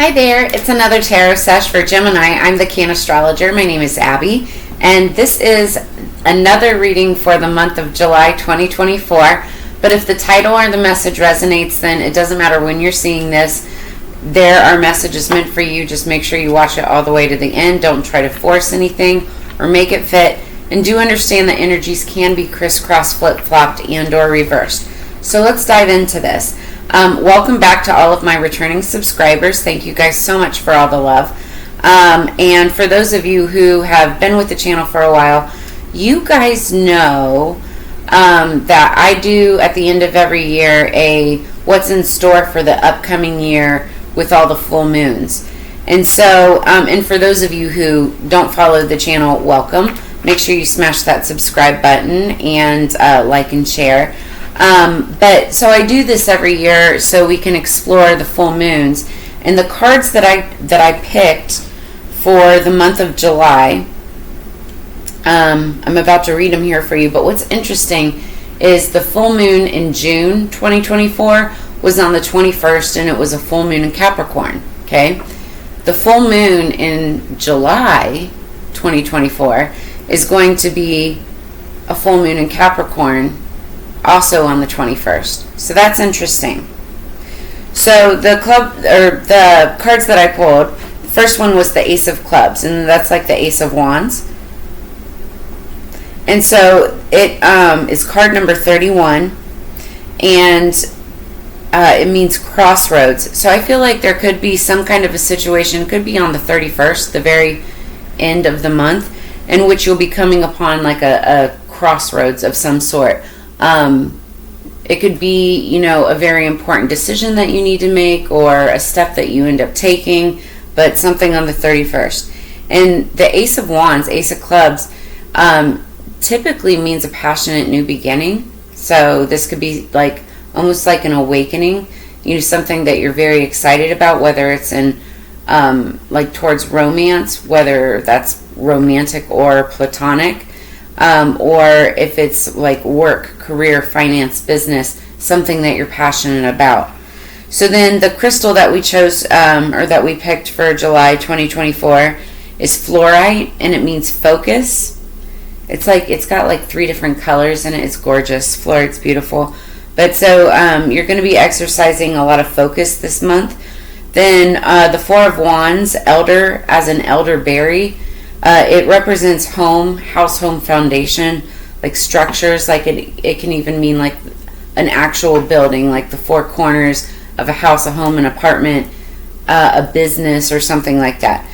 Hi there, it's another tarot sesh for Gemini. I'm the Cannastrologer. My name is Abby, and this is another reading for the month of July 2024. But if the title or the message resonates, then it doesn't matter when you're seeing this. There are messages meant for you. Just make sure you watch it all the way to the end. Don't try to force anything or make it fit. And do understand that energies can be crisscross, flip-flopped, and or reversed. So let's dive into this. Welcome back to all of my returning subscribers. Thank you guys so much for all the love. And for those of you who have been with the channel for a while, you guys know that I do at the end of every year a what's in store for the upcoming year with all the full moons. And so, and for those of you who don't follow the channel, welcome. Make sure you smash that subscribe button and like and share. But so I do this every year so we can explore the full moons, and the cards that I picked for the month of July, I'm about to read them here for you. But what's interesting is the full moon in June 2024 was on the 21st, and it was a full moon in Capricorn. Okay, the full moon in July 2024 is going to be a full moon in Capricorn, also on the 21st. So that's interesting. So the cards that I pulled, the first one was the Ace of Clubs, and that's like the Ace of Wands. And so it is card number 31, and it means crossroads. So I feel like there could be some kind of a situation, could be on the 31st, the very end of the month, in which you'll be coming upon like a crossroads of some sort. It could be, a very important decision that you need to make, or a step that you end up taking, but something on the 31st. And the Ace of Wands, Ace of Clubs, typically means a passionate new beginning. So this could be like almost like an awakening, something that you're very excited about, whether it's in like towards romance, whether that's romantic or platonic. Or if it's like work, career, finance, business, something that you're passionate about. So then the crystal that we chose, or that we picked for July 2024 is fluorite, and it means focus. It's got like 3 different colors in it. It's gorgeous. Fluorite's beautiful. But so you're going to be exercising a lot of focus this month. Then the Four of Wands, elder, as an elderberry. It represents home, home foundation, like structures. Like it can even mean like an actual building, like the 4 corners of a house, a home, an apartment, a business, or something like that.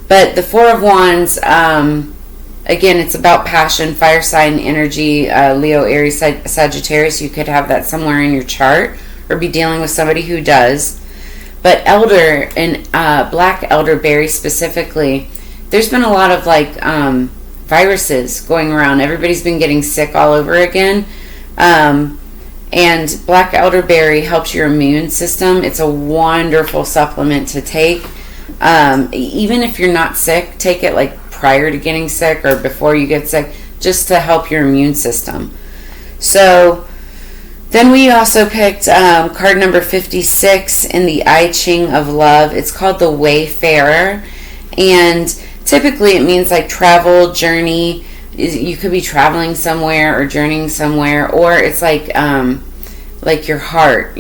But the Four of Wands, again, it's about passion, fire sign energy, Leo, Aries, Sagittarius. You could have that somewhere in your chart, or be dealing with somebody who does. But elder and black elderberry specifically, there's been a lot of like viruses going around. Everybody's been getting sick all over again. And black elderberry helps your immune system. It's a wonderful supplement to take. Even if you're not sick, take it like prior to getting sick or before you get sick, just to help your immune system. So then we also picked card number 56 in the I Ching of Love. It's called the Wayfarer. And typically it means like travel, journey. You could be traveling somewhere or journeying somewhere, or it's like your heart,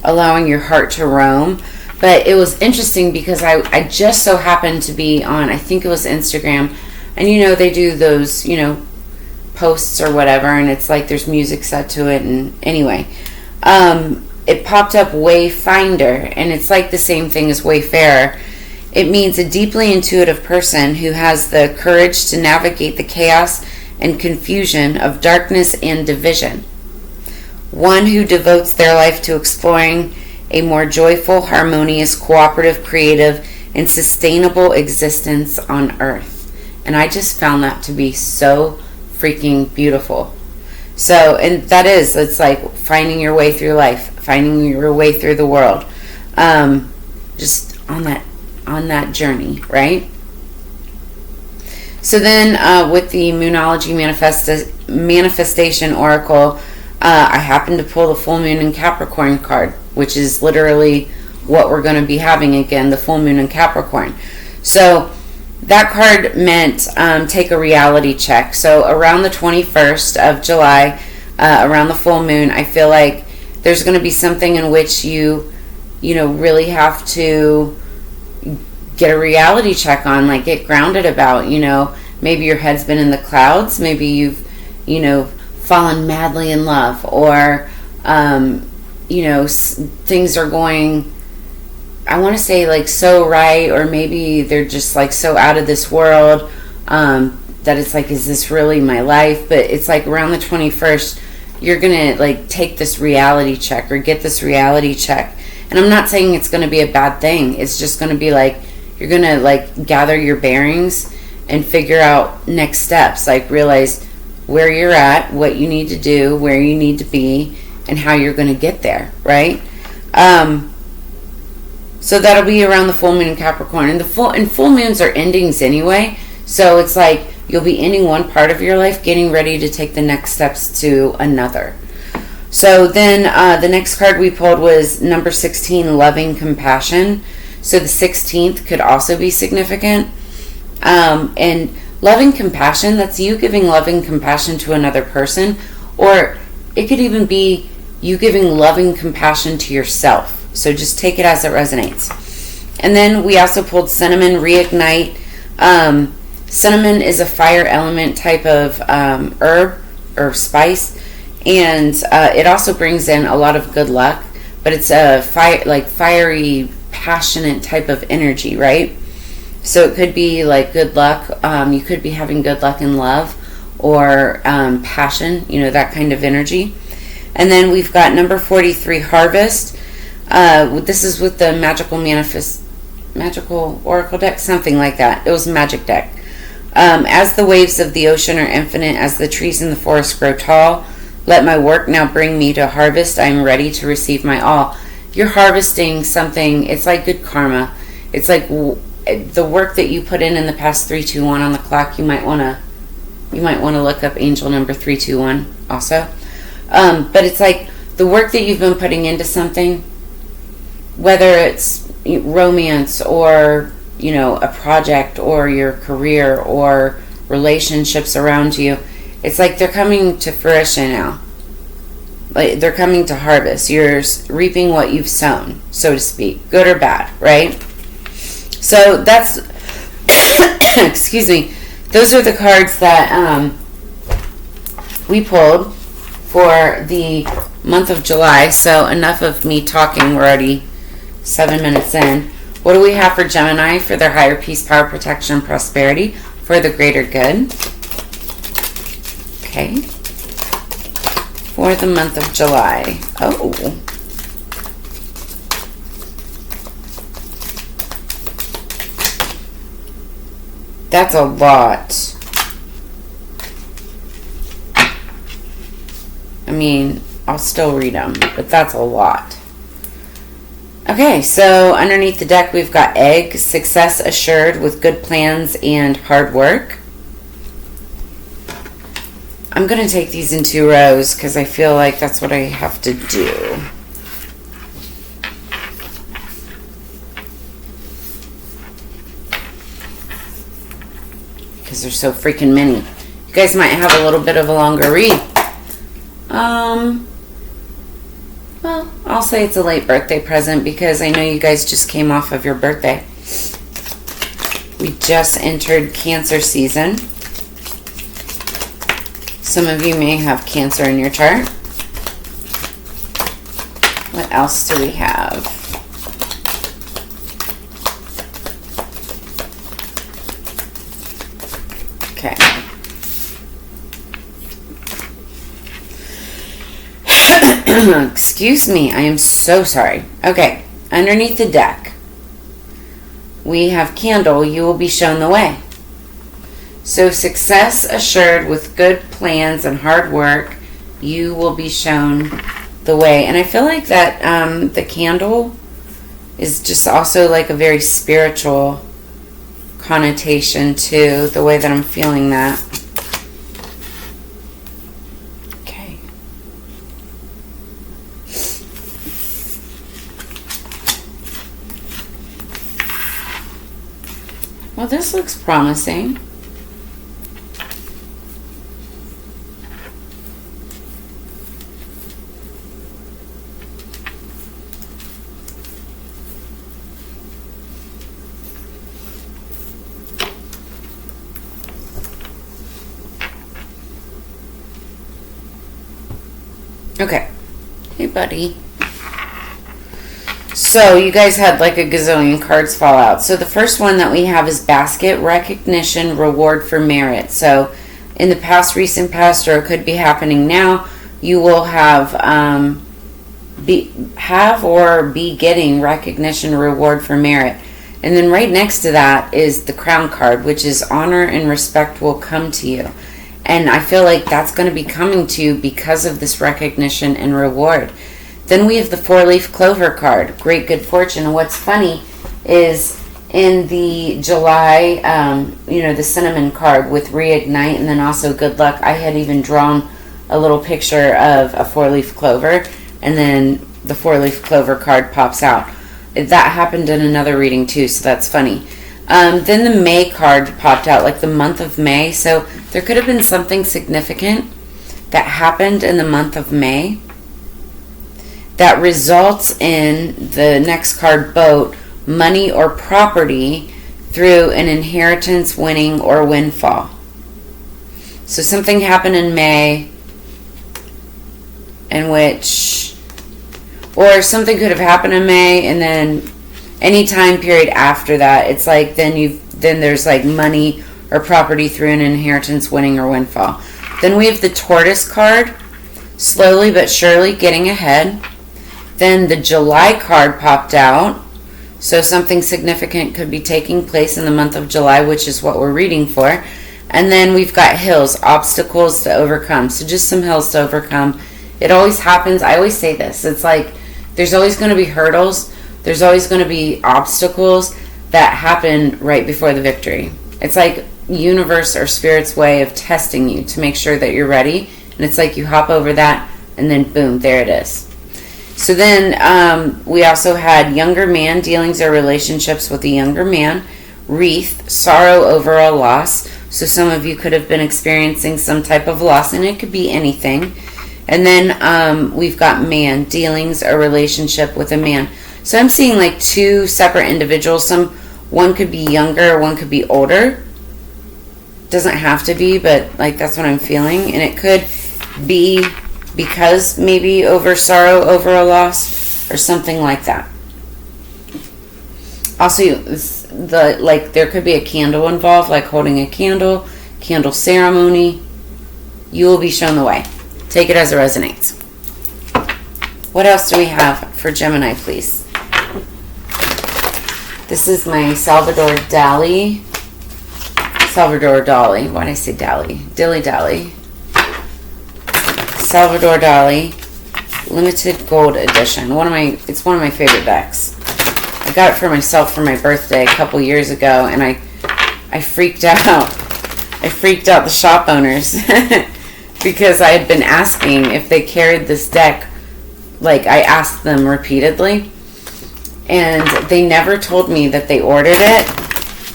allowing your heart to roam. But it was interesting because I just so happened to be on, I think it was Instagram, and they do those, posts or whatever, and it's like there's music set to it, and anyway, it popped up Wayfinder, and it's like the same thing as Wayfarer. It means a deeply intuitive person who has the courage to navigate the chaos and confusion of darkness and division. One who devotes their life to exploring a more joyful, harmonious, cooperative, creative, and sustainable existence on Earth. And I just found that to be so freaking beautiful. So, and that is, it's like finding your way through life, finding your way through the world. Just on that journey, right? So then with the Moonology Manifestation Oracle, I happened to pull the full moon in Capricorn card, which is literally what we're going to be having again, the full moon in Capricorn. So that card meant take a reality check. So around the 21st of July, around the full moon, I feel like there's going to be something in which you really have to get a reality check on, like get grounded about, maybe your head's been in the clouds, maybe you've, fallen madly in love, or, things are going, I want to say like so right, or maybe they're just like so out of this world, that it's like, is this really my life? But it's like around the 21st, you're going to like take this reality check or get this reality check. And I'm not saying it's going to be a bad thing. It's just going to be like, you're going to like gather your bearings and figure out next steps, like realize where you're at, what you need to do, where you need to be, and how you're going to get there, right? So that'll be around the full moon in Capricorn. And full moons are endings anyway. So it's like you'll be ending one part of your life, getting ready to take the next steps to another. So then the next card we pulled was number 16, loving compassion. So the 16th could also be significant. And loving compassion, that's you giving loving compassion to another person. Or it could even be you giving loving compassion to yourself. So just take it as it resonates. And then we also pulled cinnamon, reignite. Cinnamon is a fire element type of herb or spice. And it also brings in a lot of good luck. But it's a fiery, passionate type of energy, right? So it could be like good luck. You could be having good luck in love or passion, that kind of energy. And then we've got number 43, harvest. This is with the magical oracle deck, something like that. It was a magic deck. As the waves of the ocean are infinite, as the trees in the forest grow tall, let my work now bring me to harvest. I am ready to receive my all. You're harvesting something. It's like good karma. It's like the work that you put in the past. 321 on the clock. You might want to look up angel number 321 also. But it's like the work that you've been putting into something, whether it's romance or a project or your career or relationships around you, it's like they're coming to fruition now. Like they're coming to harvest. You're reaping what you've sown, so to speak, good or bad, right? So that's excuse me, those are the cards that we pulled for the month of July. So enough of me talking. We're already 7 minutes in. What do we have for Gemini for their higher peace, power, protection, and prosperity for the greater good? Okay. For the month of July. Oh. That's a lot. I mean, I'll still read them, but that's a lot. Okay, so underneath the deck we've got egg, success assured with good plans and hard work. I'm going to take these in 2 rows because I feel like that's what I have to do. Because there's so freaking many. You guys might have a little bit of a longer read. Well, I'll say it's a late birthday present because I know you guys just came off of your birthday. We just entered Cancer season. Some of you may have Cancer in your chart. What else do we have? Okay. Excuse me, I am so sorry. Okay, underneath the deck, we have candle, you will be shown the way. So success assured with good plans and hard work, you will be shown the way. And I feel like that the candle is just also like a very spiritual connotation to the way that I'm feeling that. Okay. Well, this looks promising. Okay. Hey, buddy. So, you guys had like a gazillion cards fall out. So, the first one that we have is basket, recognition, reward for merit. So, in the past, recent past, or it could be happening now, you will have or be getting recognition, reward for merit. And then right next to that is the crown card, which is honor and respect will come to you. And I feel like that's going to be coming to you because of this recognition and reward. Then we have the 4-leaf clover card, great good fortune. And what's funny is in the July, the cinnamon card with reignite and then also good luck, I had even drawn a little picture of a 4-leaf clover, and then the 4-leaf clover card pops out. That happened in another reading too, so that's funny. Then the May card popped out, like the month of May. So there could have been something significant that happened in the month of May that results in the next card, boat, money or property through an inheritance, winning, or windfall. So something happened in May in which, or something could have happened in May, and then any time period after that, it's like then there's like money or property through an inheritance, winning, or windfall. Then we have the tortoise card, slowly but surely getting ahead. Then the July card popped out, so something significant could be taking place in the month of July, which is what we're reading for. And then we've got hills, obstacles to overcome. So just some hills to overcome. It always happens. I always say this. It's like there's always going to be hurdles. There's always going to be obstacles that happen right before the victory. It's like universe or spirit's way of testing you to make sure that you're ready. And it's like you hop over that and then boom, there it is. So then we also had younger man, dealings or relationships with a younger man. Wreath, sorrow over a loss. So some of you could have been experiencing some type of loss, and it could be anything. And then we've got man, dealings or relationship with a man. So I'm seeing like two separate individuals. One could be younger, one could be older. Doesn't have to be, but like that's what I'm feeling. And it could be because maybe over sorrow over a loss or something like that. Also, there could be a candle involved, like holding a candle ceremony. You will be shown the way. Take it as it resonates. What else do we have for Gemini, please? This is my Salvador Dali. Why did I say Dali? Dilly Dally. Salvador Dali limited gold edition. It's one of my favorite decks. I got it for myself for my birthday a couple years ago, and I freaked out. I freaked out the shop owners because I had been asking if they carried this deck. Like, I asked them repeatedly, and they never told me that they ordered it.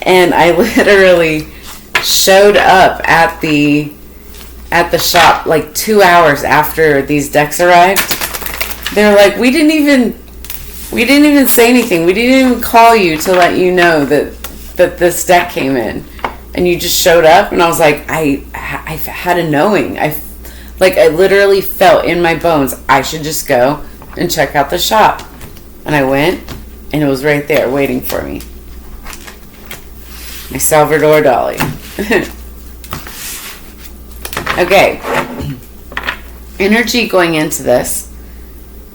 And I literally showed up at the shop like 2 hours after these decks arrived. They're like, we didn't even say anything. We didn't even call you to let you know that this deck came in, and you just showed up. And I was like, I had a knowing. I literally felt in my bones I should just go and check out the shop. And I went, and it was right there waiting for me. My Salvador Dali. Okay. Energy going into this.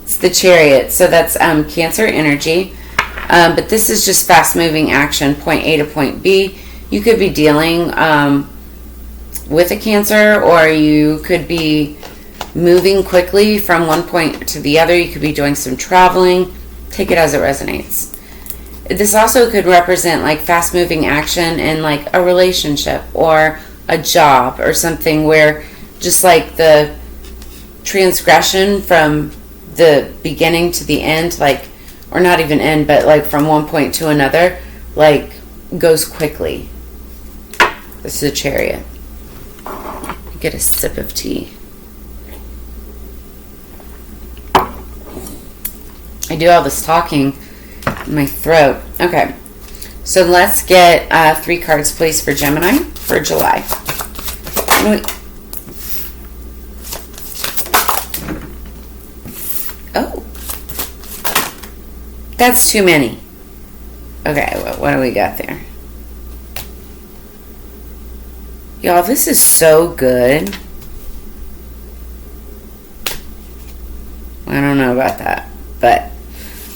It's the Chariot. So that's Cancer energy. But this is just fast-moving action, point A to point B. You could be dealing with a Cancer, or you could be moving quickly from one point to the other. You could be doing some traveling. Take it as it resonates. This also could represent like fast-moving action in like a relationship or a job or something where just like the transgression from the beginning to the end, like, or not even end, but like from one point to another, like goes quickly. This is a Chariot. Get a sip of tea. I do all this talking in my throat. Okay, so let's get 3 cards, please, for Gemini for July. Oh, that's too many. Okay, what do we got there? Y'all, this is so good. I don't know about that, but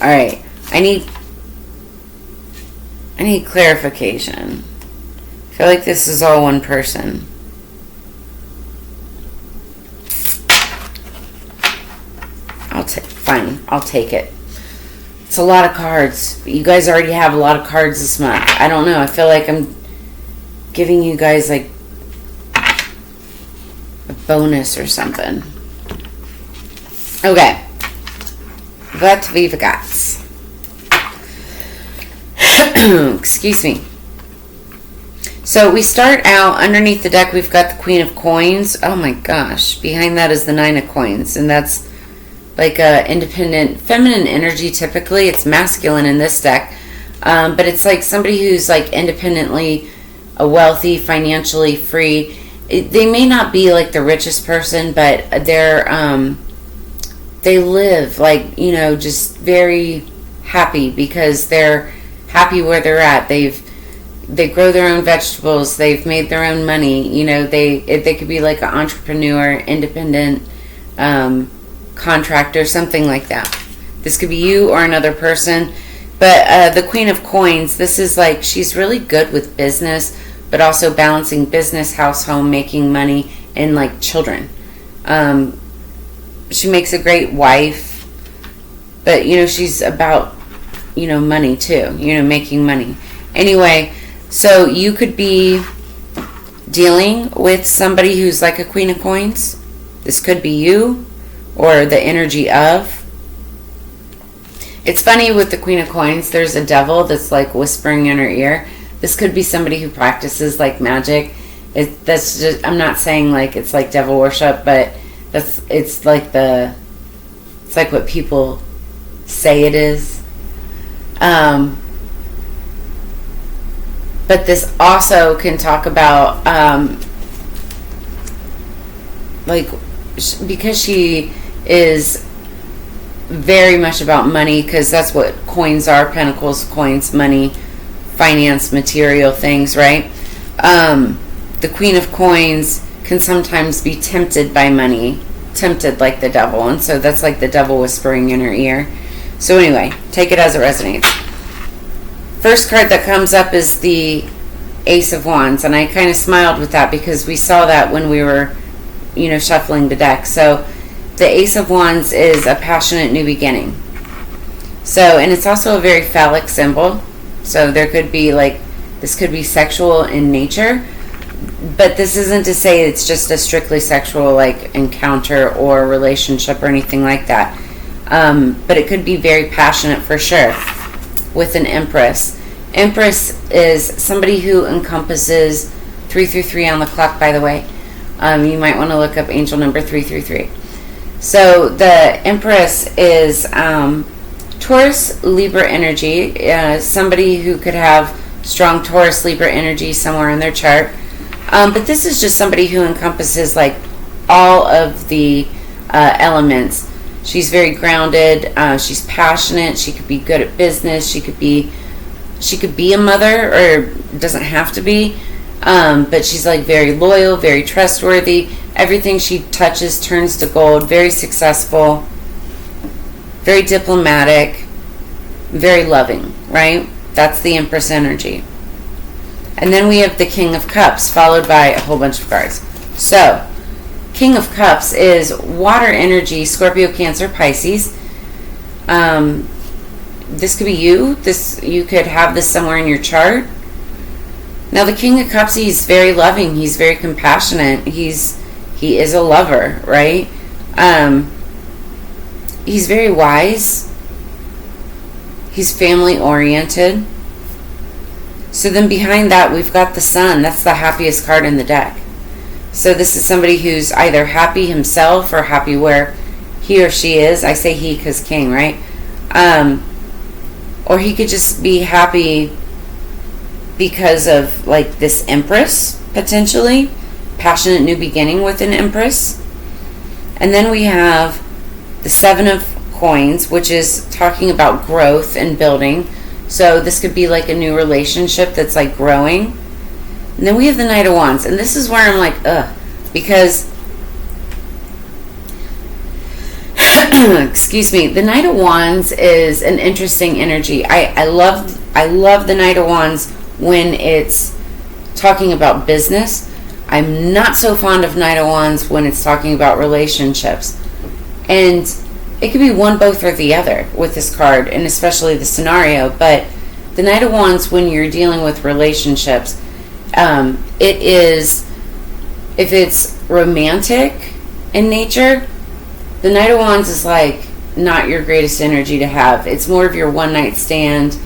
all right. I need clarification. I feel like this is all one person. Fine, I'll take it. It's a lot of cards. You guys already have a lot of cards this month. I don't know. I feel like I'm giving you guys like a bonus or something. Okay. What we've got. Excuse me. So we start out underneath the deck. We've got the Queen of Coins. Oh my gosh. Behind that is the Nine of Coins. And that's like a independent feminine energy. Typically it's masculine in this deck, but it's like somebody who's like independently wealthy, financially free. They may not be like the richest person, but they live like, you know, just very happy because they're happy where they're at. They grow their own vegetables. They've made their own money. You know, they could be like an entrepreneur, independent, contractor, something like that. This could be you or another person. But the Queen of Coins, this is like she's really good with business, but also balancing business, house, home, making money, and like children. She makes a great wife, but you know, she's about, you know, money too, you know, making money. Anyway, so you could be dealing with somebody who's like a Queen of Coins. This could be you or the energy of. It's funny with the Queen of Coins, there's a devil that's like whispering in her ear. This could be somebody who practices like magic. That's just, I'm not saying like it's like devil worship, but it's like what people say it is. But this also can talk about like, because she is very much about money, because that's what coins are: pentacles, coins, money, finance, material things, right? The Queen of Coins can sometimes be tempted by money, tempted like the devil, and so that's like the devil whispering in her ear. So anyway, take it as it resonates. First card that comes up is the Ace of Wands, and I kind of smiled with that because we saw that when we were, you know, shuffling the deck. So the Ace of Wands is a passionate new beginning. So, and it's also a very phallic symbol. So there could be like, this could be sexual in nature, but this isn't to say it's just a strictly sexual like encounter or relationship or anything like that. But it could be very passionate for sure with an Empress. Empress is somebody who encompasses 333 on the clock, by the way. You might want to look up angel number 333. So the Empress is Taurus, Libra energy. Somebody who could have strong Taurus, Libra energy somewhere in their chart. But this is just somebody who encompasses like all of the elements. She's very grounded. She's passionate. She could be good at business. She could be a mother, or doesn't have to be. But she's like very loyal, very trustworthy. Everything she touches turns to gold. Very successful, very diplomatic, very loving, right? That's the Empress energy. And then we have the King of Cups, followed by a whole bunch of cards. So, King of Cups is water energy, Scorpio, Cancer, Pisces. This could be you. You could have this somewhere in your chart. Now, the King of Cups, he's very loving. He's very compassionate. He is a lover, right? He's very wise. He's family oriented. So then behind that, we've got the Sun. That's the happiest card in the deck. So this is somebody who's either happy himself or happy where he or she is. I say he because king, right? Or he could just be happy because of like this Empress, potentially. Passionate new beginning with an Empress. And then we have the Seven of Coins, which is talking about growth and building. So this could be like a new relationship that's like growing. And then we have the Knight of Wands. And this is where I'm like, ugh. Because, excuse me, the Knight of Wands is an interesting energy. I love the Knight of Wands when it's talking about business. I'm not so fond of Knight of Wands when it's talking about relationships. And it could be one, both, or the other with this card, and especially the scenario. But the Knight of Wands, when you're dealing with relationships, it is, if it's romantic in nature, the Knight of Wands is like not your greatest energy to have. It's more of your one-night stand,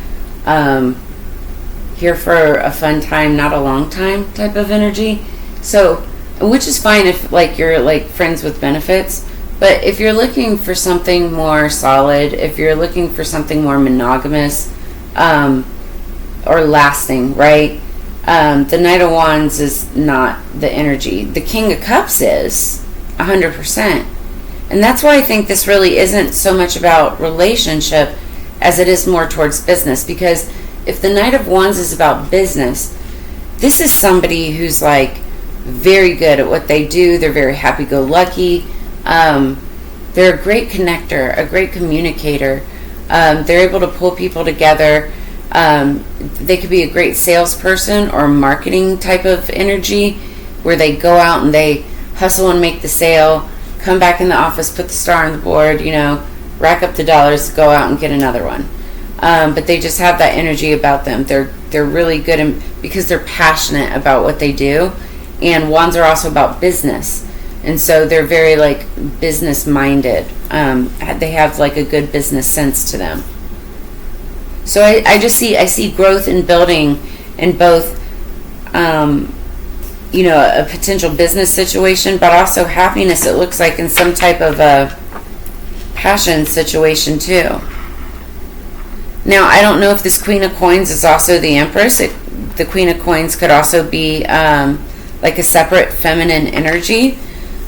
here for a fun time, not a long time type of energy. So, which is fine if like you're like friends with benefits. But if you're looking for something more solid, if you're looking for something more monogamous, or lasting, right? The Knight of Wands is not the energy. The King of Cups is 100%. And that's why I think this really isn't so much about relationship as it is more towards business. Because if the Knight of Wands is about business, this is somebody who's like very good at what they do. They're very happy-go-lucky. They're a great connector, a great communicator. They're able to pull people together. They could be a great salesperson or marketing type of energy where they go out and they hustle and make the sale, come back in the office, put the star on the board, rack up the dollars, go out and get another one. But they just have that energy about them. They're really good because they're passionate about what they do. And wands are also about business. And so they're very like business minded. They have like a good business sense to them. So I see growth and building in both, a potential business situation, but also happiness, it looks like, in some type of a passion situation too. Now, I don't know if this Queen of Coins is also the Empress. The Queen of Coins could also be like a separate feminine energy.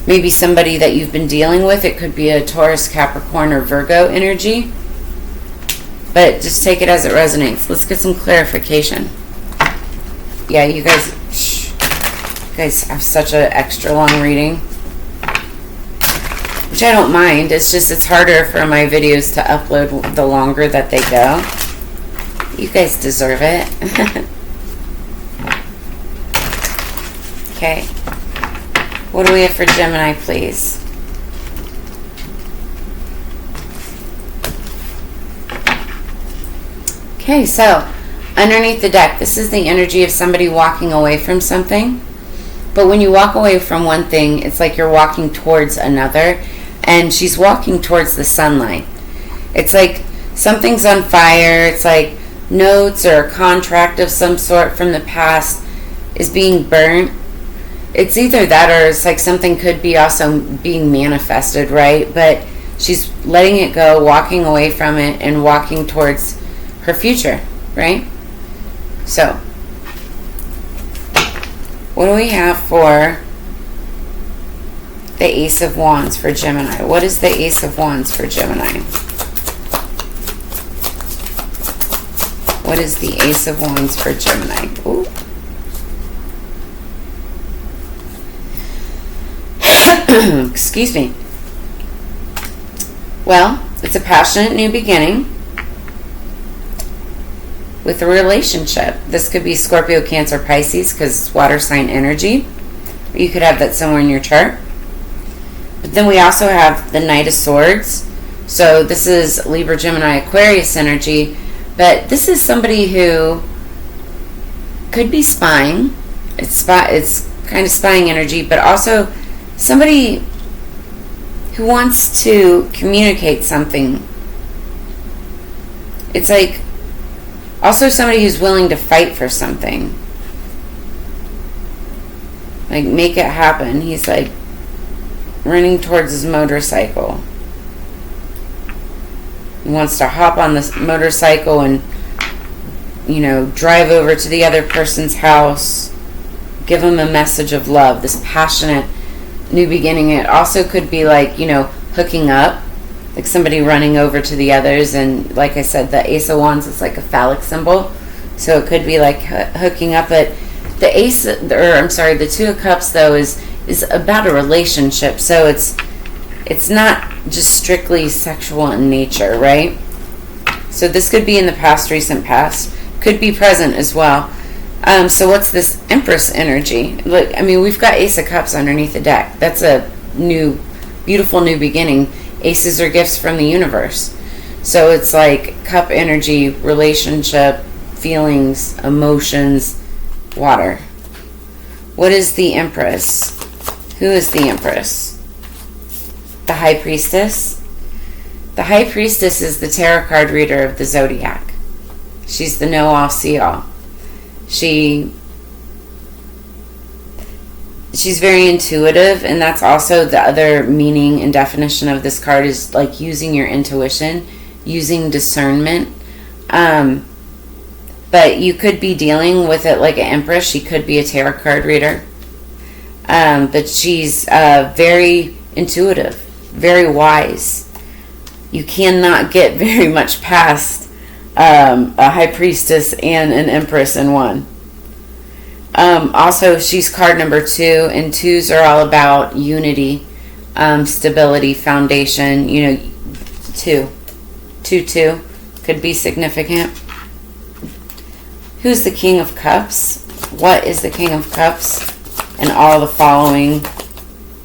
Maybe somebody that you've been dealing with. It could be a Taurus, Capricorn, or Virgo energy. But just take it as it resonates. Let's get some clarification. Yeah, you guys have such an extra long reading, which I don't mind. It's just it's harder for my videos to upload the longer that they go. You guys deserve it. Okay. What do we have for Gemini, please? Okay, so underneath the deck, this is the energy of somebody walking away from something. But when you walk away from one thing, it's like you're walking towards another. And she's walking towards the sunlight. It's like something's on fire. It's like notes or a contract of some sort from the past is being burnt. It's either that or it's like something could be also being manifested, right? But she's letting it go, walking away from it, and walking towards her future, right? So, what do we have for the Ace of Wands for Gemini? What is the Ace of Wands for Gemini? What is the Ace of Wands for Gemini? Ooh. Excuse me. Well, it's a passionate new beginning with a relationship. This could be Scorpio, Cancer, Pisces, because it's water sign energy. Or you could have that somewhere in your chart. But then we also have the Knight of Swords. So this is Libra, Gemini, Aquarius energy. But this is somebody who could be spying. It's kind of spying energy, but also somebody who wants to communicate something. It's like Also somebody who's willing to fight for something. Like, make it happen. He's like running towards his motorcycle. He wants to hop on this motorcycle and, drive over to the other person's house. Give them a message of love. This passionate new beginning. It also could be like, hooking up. Like somebody running over to the others. And like I said, the Ace of Wands is like a phallic symbol. So it could be like hooking up. But the Two of Cups, though, is about a relationship. So it's not just strictly sexual in nature, right? So this could be in the past, recent past. Could be present as well. So what's this Empress energy? Look, we've got Ace of Cups underneath the deck. That's a new, beautiful new beginning. Aces are gifts from the universe. So it's like cup energy, relationship, feelings, emotions, water. What is the Empress? Who is the Empress? The High Priestess. The High Priestess is the tarot card reader of the Zodiac. She's the know-all, see-all. She's very intuitive, and that's also the other meaning and definition of this card is like using your intuition, using discernment. But you could be dealing with it like an Empress. She could be a tarot card reader. But she's very intuitive, very wise. You cannot get very much past a High Priestess and an Empress in one. Also, she's card number 2, and 2s are all about unity, stability, foundation. 2 could be significant. Who's the King of Cups? What is the King of Cups? And all the following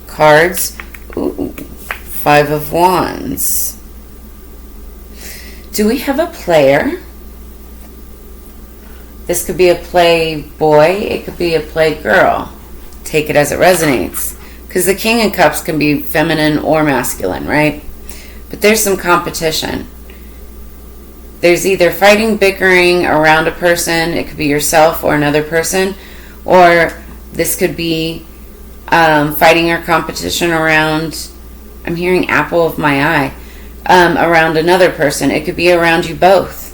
cards. Ooh, 5 of Wands. Do we have a player? This could be a play boy. It could be a play girl. Take it as it resonates. Because the King of Cups can be feminine or masculine, right? But there's some competition. There's either fighting, bickering around a person. It could be yourself or another person. Or this could be fighting or competition around, I'm hearing apple of my eye, around another person. It could be around you both.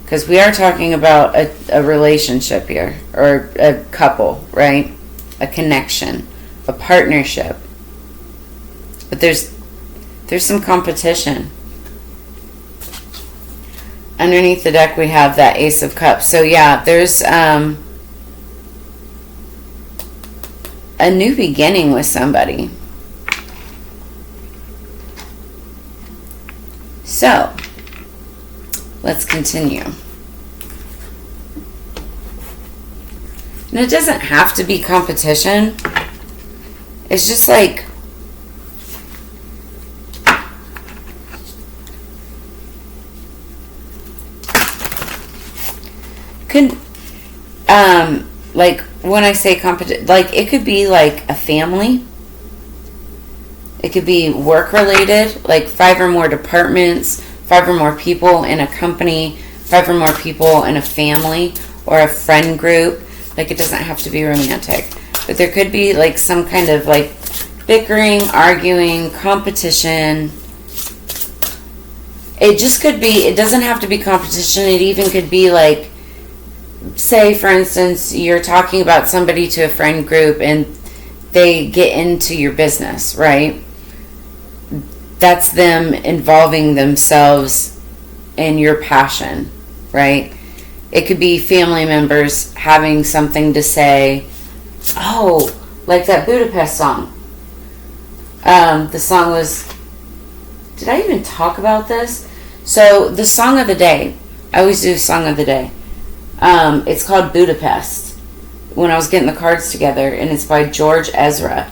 Because we are talking about a relationship here. Or a couple, right? A connection. A partnership. But there's some competition. Underneath the deck we have that Ace of Cups. So yeah, there's a new beginning with somebody. So, let's continue. And it doesn't have to be competition. It's just like could like when I say competition, like it could be like a family. It could be work related, like 5 or more departments, 5 or more people in a company, 5 or more people in a family or a friend group. Like it doesn't have to be romantic, but there could be like some kind of like bickering, arguing, competition. It just could be, it doesn't have to be competition. It even could be like, say for instance, you're talking about somebody to a friend group and they get into your business, right? That's them involving themselves in your passion, right? It could be family members having something to say. Oh, like that Budapest song. The song was, did I even talk about this? So the song of the day, I always do song of the day. It's called Budapest, when I was getting the cards together, and it's by George Ezra.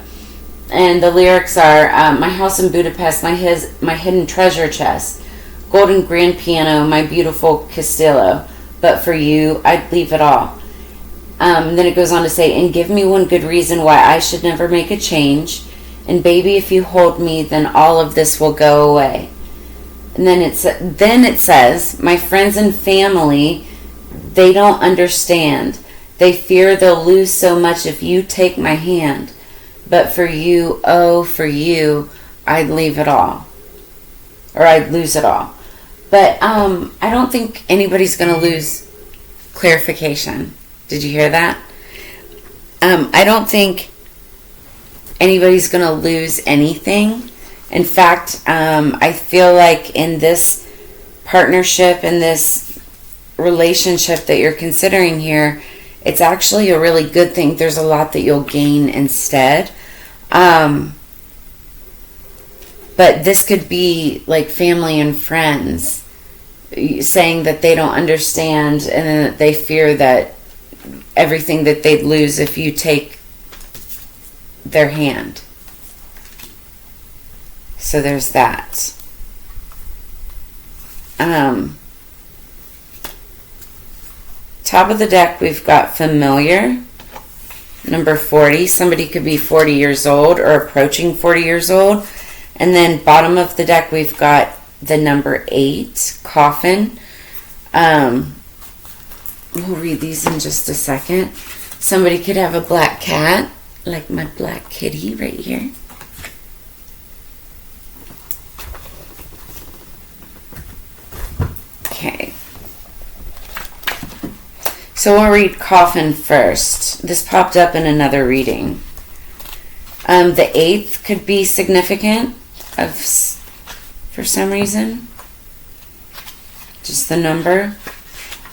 And the lyrics are, my house in Budapest, my hidden treasure chest, golden grand piano, my beautiful Castillo, but for you, I'd leave it all. And then it goes on to say, and give me one good reason why I should never make a change, and baby, if you hold me, then all of this will go away. And then it says, my friends and family, They don't understand. They fear they'll lose so much if you take my hand. But for you, oh, for you, I'd leave it all. Or I'd lose it all. But I don't think anybody's going to lose clarification. Did you hear that? I don't think anybody's going to lose anything. In fact, I feel like in this partnership, in this relationship that you're considering here, it's actually a really good thing. There's a lot that you'll gain instead. But this could be like family and friends saying that they don't understand and that they fear that everything that they'd lose if you take their hand. So there's that. Top of the deck, we've got familiar, number 40. Somebody could be 40 years old or approaching 40 years old. And then bottom of the deck, we've got the number 8, coffin. We'll read these in just a second. Somebody could have a black cat, like my black kitty right here. Okay. So we'll read coffin first. This popped up in another reading. The 8th could be significant for some reason. Just the number.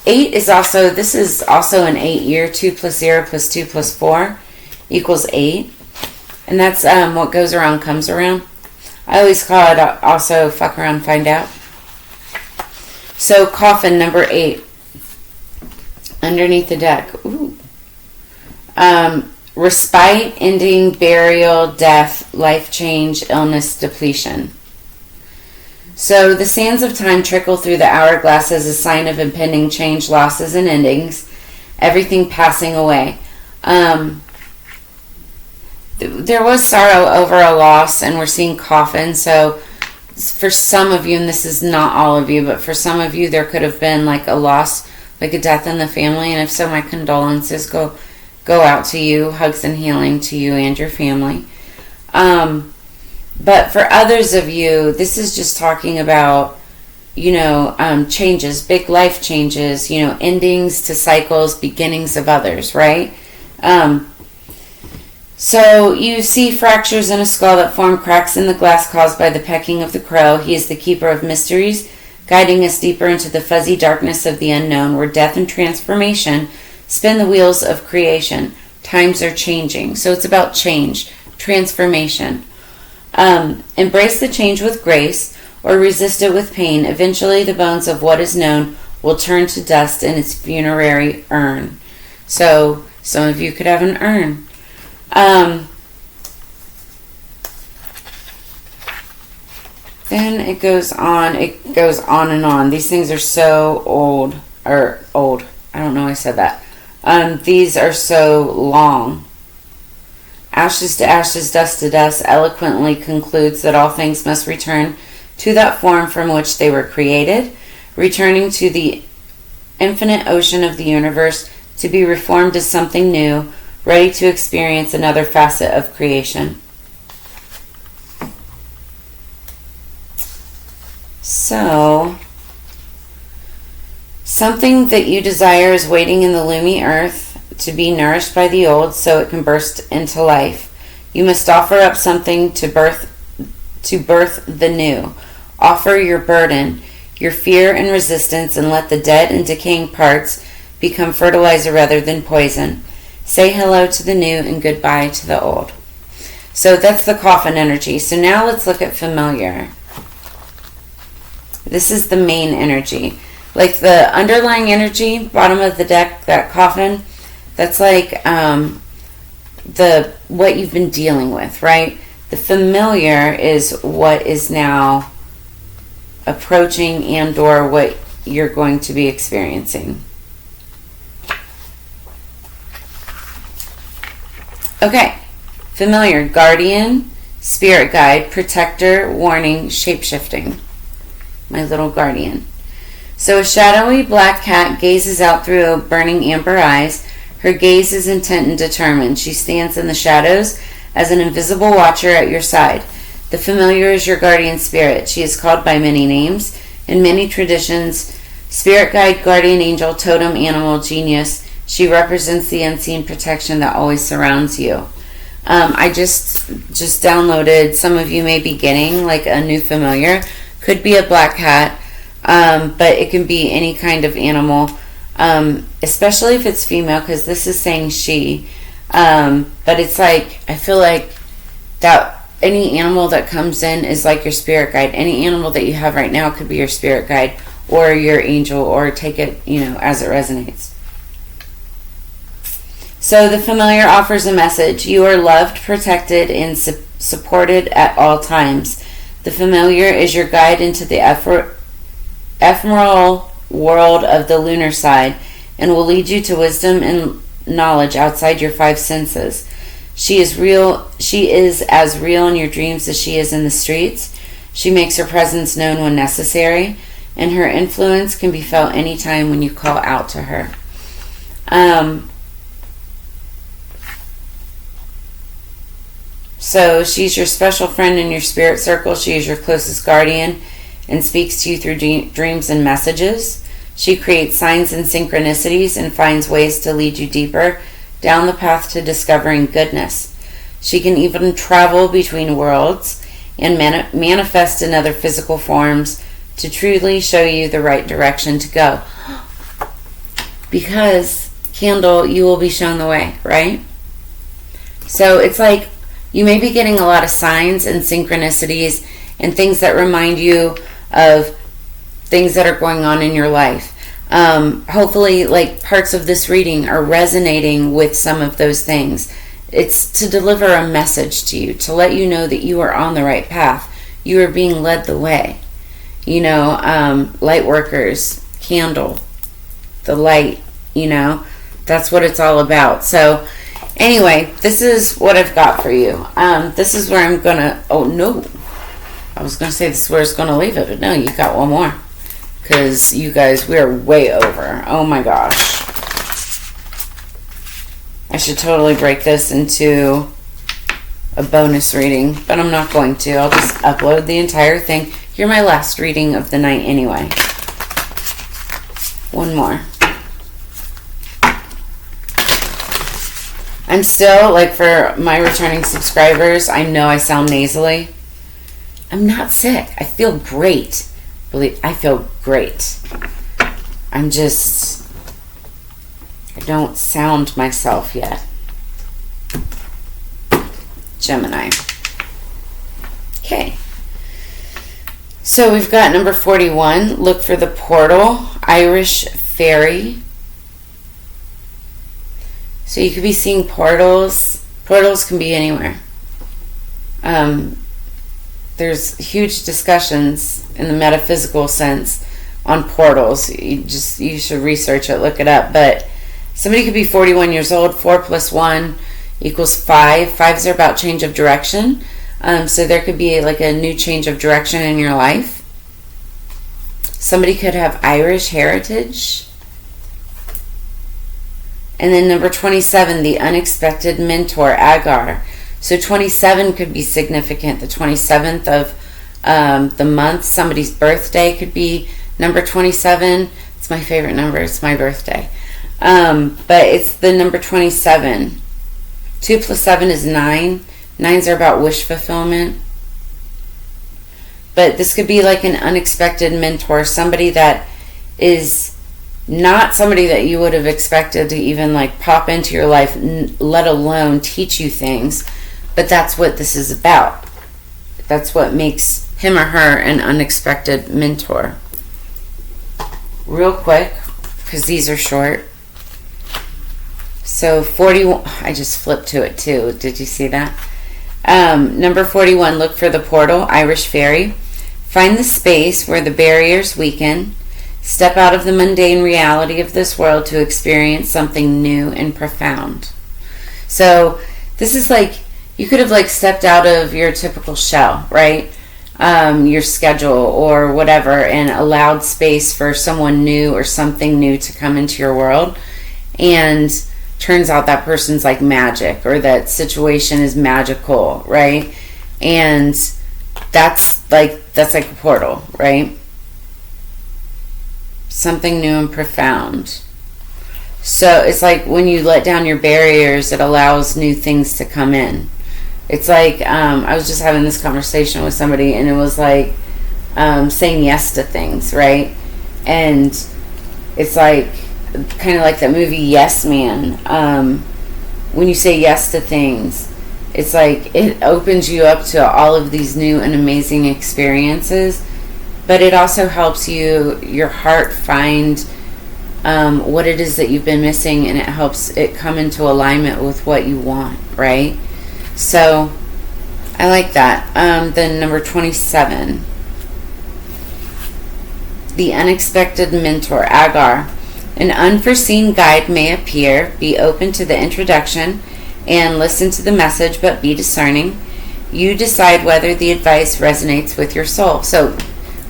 8 is also, this is also an 8 year. 2 plus 0 plus 2 plus 4 equals 8. And that's what goes around comes around. I always call it also fuck around, find out. So coffin number 8. Underneath the deck. Ooh. Respite, ending, burial, death, life change, illness, depletion. So the sands of time trickle through the hourglass as a sign of impending change, losses, and endings. Everything passing away. There was sorrow over a loss, and we're seeing coffin. So for some of you, and this is not all of you, but for some of you, there could have been like a loss, like a death in the family. And if so, my condolences go out to you. Hugs and healing to you and your family. But for others of you, this is just talking about, changes, big life changes, endings to cycles, beginnings of others, right? So you see fractures in a skull that form cracks in the glass caused by the pecking of the crow. He is the keeper of mysteries, guiding us deeper into the fuzzy darkness of the unknown, where death and transformation spin the wheels of creation. Times are changing. So it's about change, transformation. Embrace the change with grace or resist it with pain. Eventually the bones of what is known will turn to dust in its funerary urn. So some of you could have an urn. Then it goes on and on. These things are so old. I don't know why I said that. These are so long. Ashes to ashes, dust to dust, eloquently concludes that all things must return to that form from which they were created, returning to the infinite ocean of the universe to be reformed as something new, ready to experience another facet of creation. So, something that you desire is waiting in the loomy earth to be nourished by the old so it can burst into life. You must offer up something to birth the new. Offer your burden, your fear and resistance, and let the dead and decaying parts become fertilizer rather than poison. Say hello to the new and goodbye to the old. So that's the coffin energy. So now let's look at familiar. This is the main energy. Like the underlying energy, bottom of the deck, that coffin, that's like what you've been dealing with, right? The familiar is what is now approaching and or what you're going to be experiencing. Okay, familiar, guardian, spirit guide, protector, warning, shape-shifting. My little guardian. So a shadowy black cat gazes out through burning amber eyes. Her gaze is intent and determined. She stands in the shadows as an invisible watcher at your side. The familiar is your guardian spirit. She is called by many names. In many traditions, spirit guide, guardian angel, totem, animal, genius. She represents the unseen protection that always surrounds you. I just downloaded, some of you may be getting like a new familiar. Could be a black cat, but it can be any kind of animal, especially if it's female, because this is saying she. But it's like, I feel like that any animal that comes in is like your spirit guide. Any animal that you have right now could be your spirit guide or your angel, or take it, as it resonates. So the familiar offers a message. You are loved, protected, and supported at all times. The familiar is your guide into the ephemeral world of the lunar side and will lead you to wisdom and knowledge outside your five senses. She is real. She is as real in your dreams as she is in the streets. She makes her presence known when necessary, and her influence can be felt anytime when you call out to her. So she's your special friend in your spirit circle. She is your closest guardian and speaks to you through dreams and messages. She creates signs and synchronicities and finds ways to lead you deeper down the path to discovering goodness. She can even travel between worlds and manifest in other physical forms to truly show you the right direction to go. Because, Candle, you will be shown the way, right? So it's like you may be getting a lot of signs and synchronicities and things that remind you of things that are going on in your life. Hopefully, like, parts of this reading are resonating with some of those things. It's to deliver a message to you, to let you know that you are on the right path. You are being led the way. Light workers, candle, the light, that's what it's all about. So anyway, this is what I've got for you. This is where I'm gonna, I was gonna say this is where it's gonna leave it, but no, you got one more. Because you guys, we are way over. Oh my gosh. I should totally break this into a bonus reading, but I'm not going to. I'll just upload the entire thing. You're my last reading of the night anyway. One more. I'm still, like, for my returning subscribers, I know I sound nasally. I'm not sick. I feel great. I feel great. I don't sound myself yet. Gemini. Okay. So we've got number 41. Look for the portal. Irish fairy. So you could be seeing portals. Portals can be anywhere. There's huge discussions in the metaphysical sense on portals. You should research it, look it up. But somebody could be 41 years old. 4 + 1 = 5. 5s are about change of direction. So there could be like a new change of direction in your life. Somebody could have Irish heritage. And then number 27, the unexpected mentor, Agar. So 27 could be significant. The 27th of the month, somebody's birthday could be number 27. It's my favorite number. It's my birthday. But it's the number 27. 2 + 7 is 9. 9s are about wish fulfillment. But this could be like an unexpected mentor, somebody that is not somebody that you would have expected to even like pop into your life, let alone teach you things. But that's what this is about. That's what makes him or her an unexpected mentor. Real quick, because these are short. So 41, I just flipped to it too. Did you see that? Number 41, look for the portal, Irish fairy. Find the space where the barriers weaken. Step out of the mundane reality of this world to experience something new and profound. So this is like, you could have like stepped out of your typical shell, right? your schedule or whatever, and allowed space for someone new or something new to come into your world, and turns out that person's like magic, or that situation is magical, right? And that's like a portal, right? Something new and profound. So it's like when you let down your barriers, it allows new things to come in. It's like, I was just having this conversation with somebody, and it was like saying yes to things, right? And it's like kind of like that movie Yes Man. When you say yes to things, it's like it opens you up to all of these new and amazing experiences, but it also helps your heart find what it is that you've been missing, and it helps it come into alignment with what you want, right? So I like that. Then number 27, the unexpected mentor, Agar. An unforeseen guide may appear. Be open to the introduction and listen to the message, but be discerning. You decide whether the advice resonates with your soul. So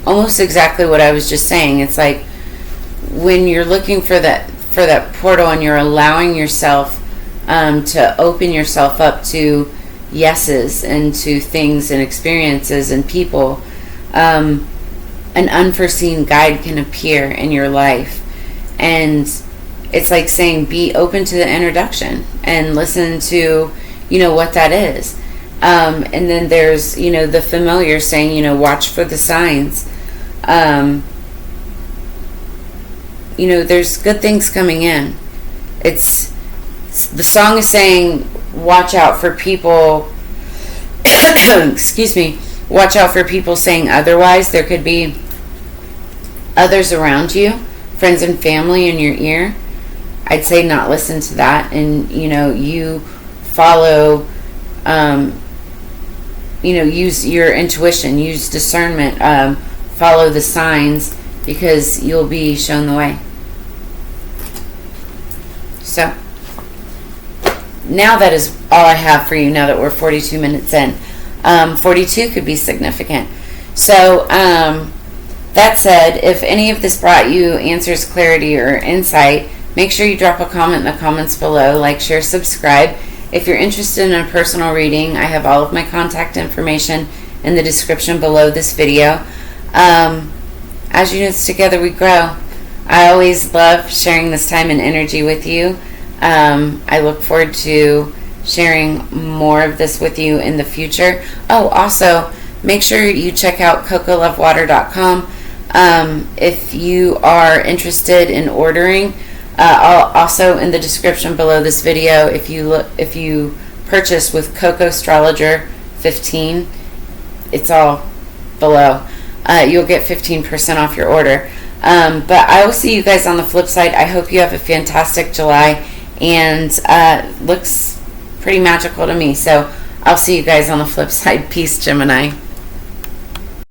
almost exactly what I was just saying. It's like when you're looking for that portal, and you're allowing yourself to open yourself up to yeses and to things and experiences and people, an unforeseen guide can appear in your life. And it's like saying, be open to the introduction and listen to, what that is. And then there's, the familiar saying, watch for the signs. There's good things coming in. The song is saying, watch out for people, excuse me, watch out for people saying otherwise. There could be others around you, friends and family in your ear. I'd say not listen to that, and you follow, use your intuition, use discernment, follow the signs, because you'll be shown the way. So now that is all I have for you, now that we're 42 minutes in. 42 could be significant. So that said, if any of this brought you answers, clarity, or insight, make sure you drop a comment in the comments below. Like, share, subscribe. If you're interested in a personal reading, I have all of my contact information in the description below this video. As units together we grow. I always love sharing this time and energy with you. I look forward to sharing more of this with you in the future. Oh, also, make sure you check out cocolovewater.com. If you are interested in ordering, I'll also in the description below this video, if you purchase with Cannastrologer 15, it's all below. You'll get 15% off your order. But I will see you guys on the flip side. I hope you have a fantastic July, and looks pretty magical to me. So I'll see you guys on the flip side. Peace, Gemini.